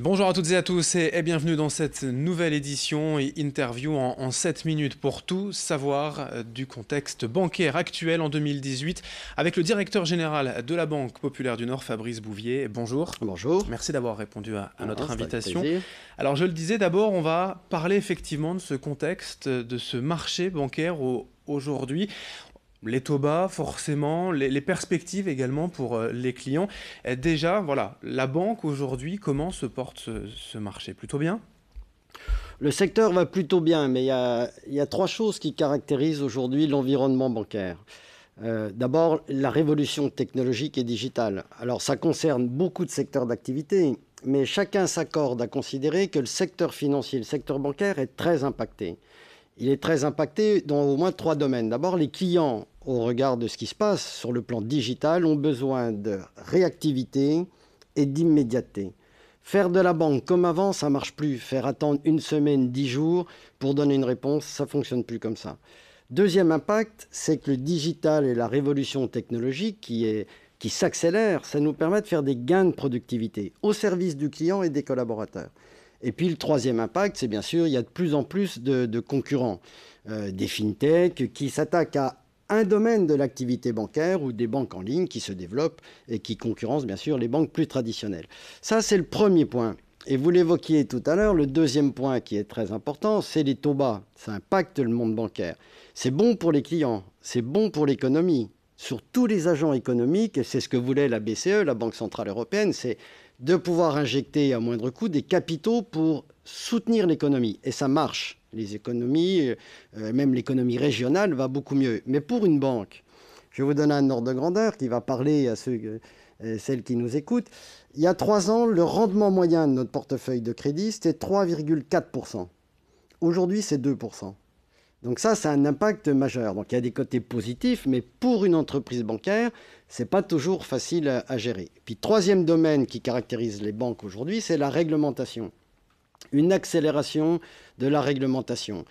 Bonjour à toutes et à tous et bienvenue dans cette nouvelle édition et interview en 7 minutes pour tout savoir du contexte bancaire actuel en 2018 avec le directeur général de la Banque Populaire du Nord, Fabrice Bouvier. Bonjour. Bonjour. Merci d'avoir répondu à notre invitation. Plaisir. Alors je le disais, d'abord on va parler effectivement de ce contexte, de ce marché bancaire aujourd'hui. Les taux bas, forcément, les perspectives également pour les clients. Et déjà, voilà, la banque aujourd'hui, comment se porte ce marché? Plutôt bien? Le secteur va plutôt bien, mais il y a trois choses qui caractérisent aujourd'hui l'environnement bancaire. D'abord, la révolution technologique et digitale. Alors, ça concerne beaucoup de secteurs d'activité, mais chacun s'accorde à considérer que le secteur financier, le secteur bancaire est très impacté. Il est très impacté dans au moins trois domaines. D'abord, les clients, au regard de ce qui se passe sur le plan digital, ont besoin de réactivité et d'immédiateté. Faire de la banque comme avant, ça ne marche plus. Faire attendre une semaine, 10 jours pour donner une réponse, ça ne fonctionne plus comme ça. Deuxième impact, c'est que le digital et la révolution technologique qui s'accélère, ça nous permet de faire des gains de productivité au service du client et des collaborateurs. Et puis le troisième impact, c'est bien sûr, il y a de plus en plus de concurrents, des fintechs qui s'attaquent à un domaine de l'activité bancaire ou des banques en ligne qui se développent et qui concurrencent bien sûr les banques plus traditionnelles. Ça, c'est le premier point. Et vous l'évoquiez tout à l'heure, le deuxième point qui est très important, c'est les taux bas. Ça impacte le monde bancaire. C'est bon pour les clients, c'est bon pour l'économie, sur tous les agents économiques, et c'est ce que voulait la BCE, la Banque Centrale Européenne, c'est de pouvoir injecter à moindre coût des capitaux pour soutenir l'économie. Et ça marche. Les économies, même l'économie régionale, va beaucoup mieux. Mais pour une banque, je vais vous donner un ordre de grandeur qui va parler à celles qui nous écoutent. Il y a 3 ans, le rendement moyen de notre portefeuille de crédit, c'était 3,4%. Aujourd'hui, c'est 2%. Donc ça, c'est un impact majeur. Donc il y a des côtés positifs, mais pour une entreprise bancaire, ce n'est pas toujours facile à gérer. Puis troisième domaine qui caractérise les banques aujourd'hui, c'est la réglementation. Une accélération de la réglementation.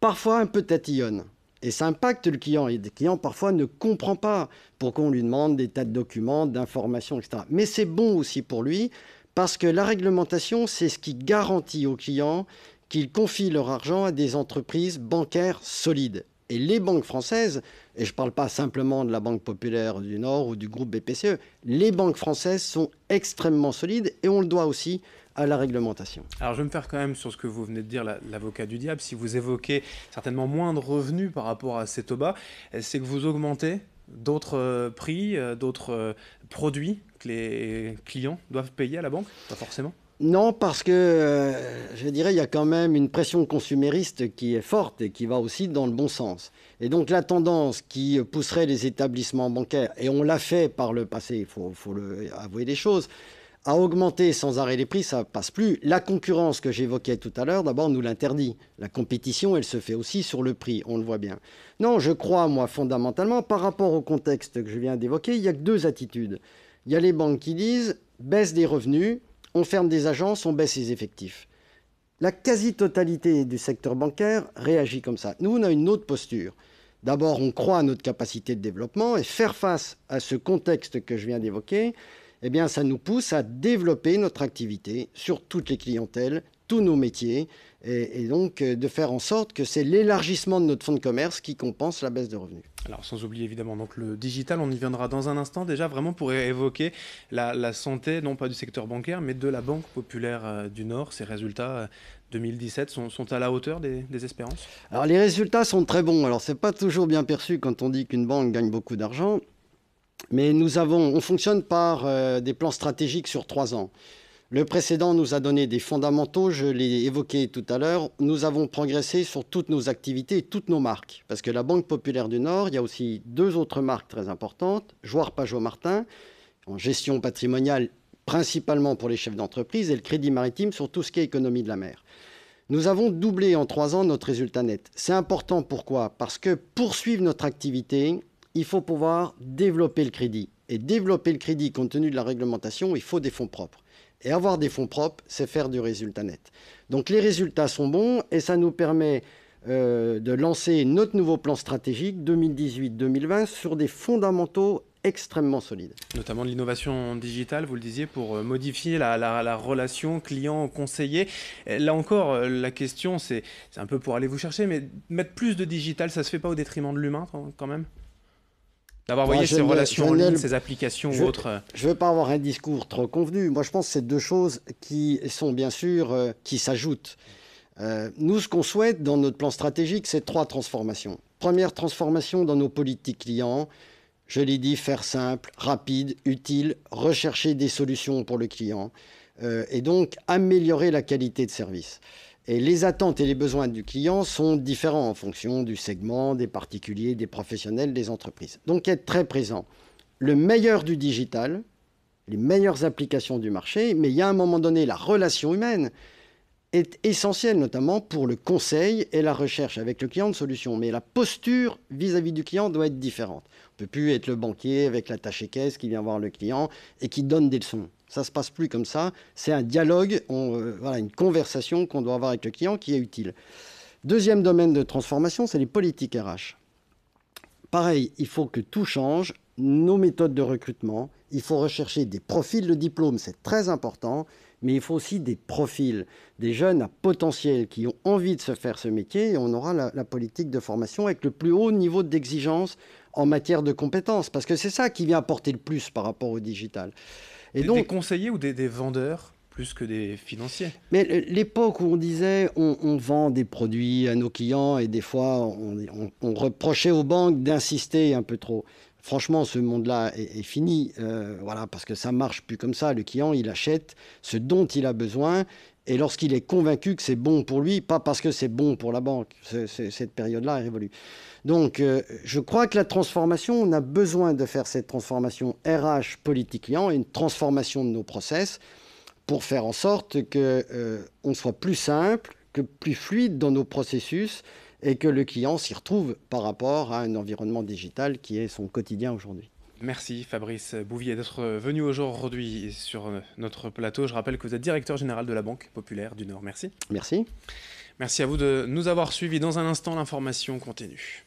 Parfois un peu tatillonne. Et ça impacte le client. Et le client, parfois, ne comprend pas pourquoi on lui demande des tas de documents, d'informations, etc. Mais c'est bon aussi pour lui, parce que la réglementation, c'est ce qui garantit aux clients qu'ils confient leur argent à des entreprises bancaires solides. Et les banques françaises, et je ne parle pas simplement de la Banque Populaire du Nord ou du groupe BPCE, les banques françaises sont extrêmement solides et on le doit aussi à la réglementation. Alors je vais me faire quand même sur ce que vous venez de dire, l'avocat du diable. Si vous évoquez certainement moins de revenus par rapport à ces taux bas, c'est que vous augmentez d'autres prix, d'autres produits que les clients doivent payer à la banque? Pas forcément. Non, parce que, je dirais, il y a quand même une pression consumériste qui est forte et qui va aussi dans le bon sens. Et donc la tendance qui pousserait les établissements bancaires, et on l'a fait par le passé, il faut avouer les choses, à augmenter sans arrêt les prix, ça ne passe plus. La concurrence que j'évoquais tout à l'heure, d'abord, nous l'interdit. La compétition, elle se fait aussi sur le prix, on le voit bien. Non, je crois, moi, fondamentalement, par rapport au contexte que je viens d'évoquer, il n'y a que deux attitudes. Il y a les banques qui disent « baisse des revenus », on ferme des agences, on baisse les effectifs. La quasi-totalité du secteur bancaire réagit comme ça. Nous, on a une autre posture. D'abord, on croit à notre capacité de développement et faire face à ce contexte que je viens d'évoquer, eh bien, ça nous pousse à développer notre activité sur toutes les clientèles, tous nos métiers, et donc de faire en sorte que c'est l'élargissement de notre fonds de commerce qui compense la baisse de revenus. Alors sans oublier évidemment donc le digital, on y viendra dans un instant. Déjà vraiment pour évoquer la santé, non pas du secteur bancaire, mais de la Banque Populaire du Nord. Ces résultats 2017 sont à la hauteur des espérances? Alors les résultats sont très bons. Alors c'est pas toujours bien perçu quand on dit qu'une banque gagne beaucoup d'argent, mais on fonctionne par des plans stratégiques sur 3 ans. Le précédent nous a donné des fondamentaux, je l'ai évoqué tout à l'heure. Nous avons progressé sur toutes nos activités et toutes nos marques. Parce que la Banque Populaire du Nord, il y a aussi 2 autres marques très importantes, Jouarre Pajot Martin, en gestion patrimoniale principalement pour les chefs d'entreprise, et le Crédit Maritime sur tout ce qui est économie de la mer. Nous avons doublé en 3 ans notre résultat net. C'est important, pourquoi? Parce que pour suivre notre activité, il faut pouvoir développer le crédit. Et développer le crédit, compte tenu de la réglementation, il faut des fonds propres. Et avoir des fonds propres, c'est faire du résultat net. Donc les résultats sont bons et ça nous permet de lancer notre nouveau plan stratégique 2018-2020 sur des fondamentaux extrêmement solide. Notamment de l'innovation digitale, vous le disiez, pour modifier la relation client-conseiller. Là encore, la question, c'est un peu pour aller vous chercher, mais mettre plus de digital, ça ne se fait pas au détriment de l'humain quand même? D'avoir, voyez, ces relations en ligne, ces applications ou autres. Je ne veux pas avoir un discours trop convenu. Moi, je pense que c'est deux choses qui sont bien sûr, qui s'ajoutent. Nous, ce qu'on souhaite dans notre plan stratégique, c'est 3 transformations. Première transformation dans nos politiques clients. Je l'ai dit, faire simple, rapide, utile, rechercher des solutions pour le client et donc améliorer la qualité de service. Et les attentes et les besoins du client sont différents en fonction du segment, des particuliers, des professionnels, des entreprises. Donc être très présent. Le meilleur du digital, les meilleures applications du marché, mais il y a un moment donné, la relation humaine est essentielle, notamment pour le conseil et la recherche avec le client de solutions. Mais la posture vis-à-vis du client doit être différente. On ne peut plus être le banquier avec l'attaché caisse qui vient voir le client et qui donne des leçons. Ça ne se passe plus comme ça. C'est un dialogue, voilà, une conversation qu'on doit avoir avec le client qui est utile. Deuxième domaine de transformation, c'est les politiques RH. Pareil, il faut que tout change. Nos méthodes de recrutement, il faut rechercher des profils de diplôme, c'est très important, mais il faut aussi des profils, des jeunes à potentiel qui ont envie de se faire ce métier, et on aura la politique de formation avec le plus haut niveau d'exigence en matière de compétences, parce que c'est ça qui vient apporter le plus par rapport au digital. Et donc, des conseillers ou des vendeurs plus que des financiers? Mais l'époque où on disait on vend des produits à nos clients et des fois on reprochait aux banques d'insister un peu trop. Franchement, ce monde-là est fini, voilà, parce que ça marche plus comme ça. Le client, il achète ce dont il a besoin et lorsqu'il est convaincu que c'est bon pour lui, pas parce que c'est bon pour la banque. Cette période-là est révolue. Donc, je crois que la transformation, on a besoin de faire cette transformation RH politique client et une transformation de nos process pour faire en sorte qu'on soit plus simple, que plus fluide dans nos processus et que le client s'y retrouve par rapport à un environnement digital qui est son quotidien aujourd'hui. Merci Fabrice Bouvier d'être venu aujourd'hui sur notre plateau. Je rappelle que vous êtes directeur général de la Banque Populaire du Nord. Merci. Merci. Merci à vous de nous avoir suivis. Dans un instant, l'information continue.